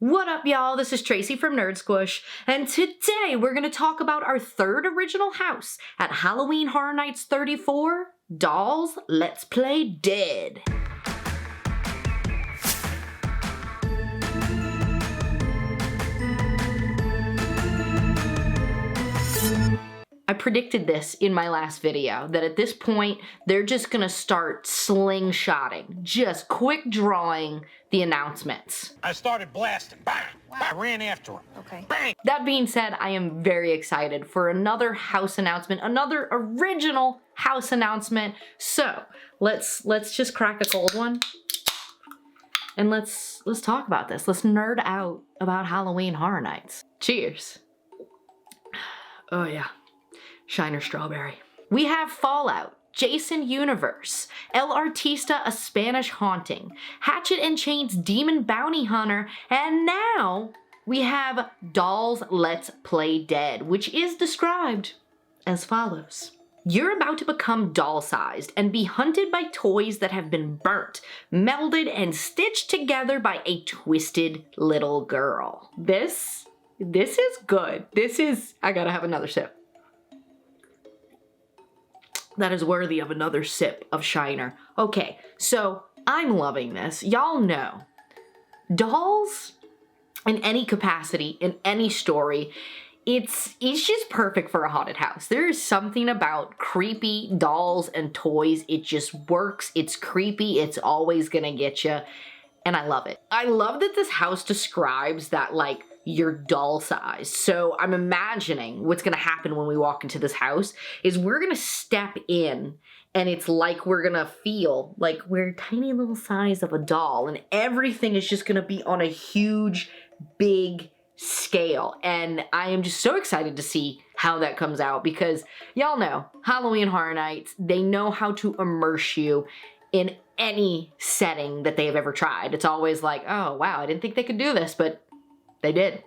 What up, y'all? This is Tracy from Nerd Squish, and today we're going to talk about our third original house at Halloween Horror Nights 34, Dolls Let's Play Dead. I predicted this in my last video, that at this point, they're just gonna start slingshotting, just quick drawing the announcements. I started blasting, bang, wow. I ran after him, okay. Bang. That being said, I am very excited for another house announcement, another original house announcement. So, let's just crack a cold one, and let's talk about this. Let's nerd out about Halloween Horror Nights. Cheers. Oh yeah. Shiner Strawberry. We have Fallout, Jason Universe, El Artista A Spanish Haunting, Hatchet and Chain's Demon Bounty Hunter, and now we have Dolls Let's Play Dead, which is described as follows. You're about to become doll-sized and be hunted by toys that have been burnt, melded, and stitched together by a twisted little girl. This is good. I gotta have another sip. That is worthy of another sip of Shiner. Okay, so I'm loving this. Y'all know, dolls in any capacity, in any story, it's just perfect for a haunted house. There is something about creepy dolls and toys. It just works. It's creepy. It's always gonna get you. And I love it. I love that this house describes that, like, you're doll size. So I'm imagining what's gonna happen when we walk into this house is we're gonna step in and it's like we're gonna feel like we're a tiny little size of a doll and everything is just gonna be on a huge, big scale. And I am just so excited to see how that comes out because y'all know, Halloween Horror Nights, they know how to immerse you in any setting that they have ever tried. It's always like, oh wow, I didn't think they could do this, but they did.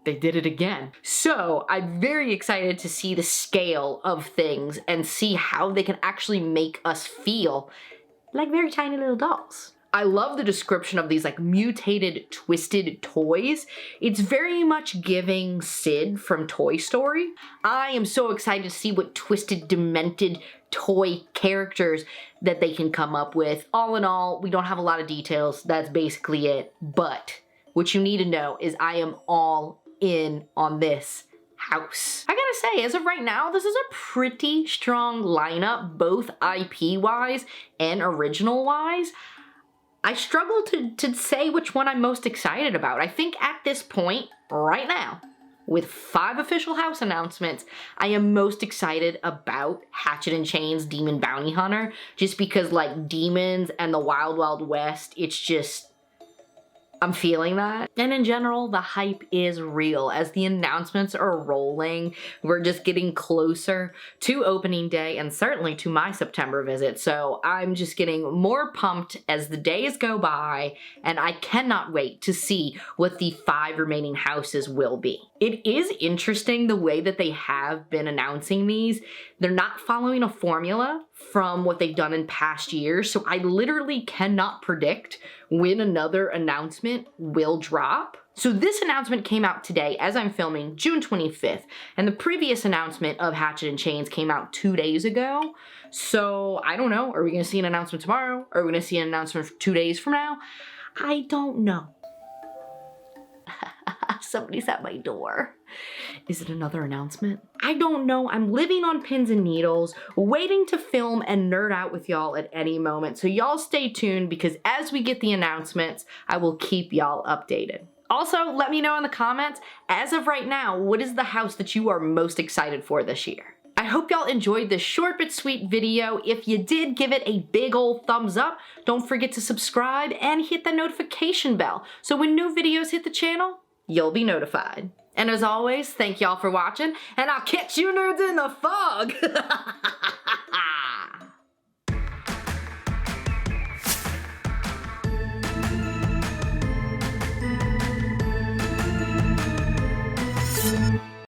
They did it again. So I'm very excited to see the scale of things and see how they can actually make us feel like very tiny little dolls. I love the description of these like mutated, twisted toys. It's very much giving Sid from Toy Story. I am so excited to see what twisted, demented toy characters that they can come up with. All in all, we don't have a lot of details. That's basically it. But what you need to know is I am all in on this house. I gotta say, as of right now, this is a pretty strong lineup, both IP-wise and original-wise. I struggle to say which one I'm most excited about. I think at this point, right now, with 5 official house announcements, I am most excited about Hatchet and Chain's Demon Bounty Hunter, just because, like, demons and the Wild Wild West, it's just, I'm feeling that. And in general, the hype is real. As the announcements are rolling, we're just getting closer to opening day and certainly to my September visit. So I'm just getting more pumped as the days go by, and I cannot wait to see what the 5 remaining houses will be. It is interesting the way that they have been announcing these. They're not following a formula from what they've done in past years, so I literally cannot predict when another announcement will drop. So this announcement came out today as I'm filming, June 25th, and the previous announcement of Hatchet and Chains came out 2 days ago. So I don't know, are we gonna see an announcement tomorrow? Are we gonna see an announcement 2 days from now? I don't know. Somebody's at my door. Is it another announcement? I don't know. I'm living on pins and needles, waiting to film and nerd out with y'all at any moment. So y'all stay tuned because as we get the announcements, I will keep y'all updated. Also, let me know in the comments, as of right now, what is the house that you are most excited for this year? I hope y'all enjoyed this short but sweet video. If you did, give it a big old thumbs up. Don't forget to subscribe and hit the notification bell so when new videos hit the channel, you'll be notified. And as always, thank y'all for watching, and I'll catch you nerds in the fog!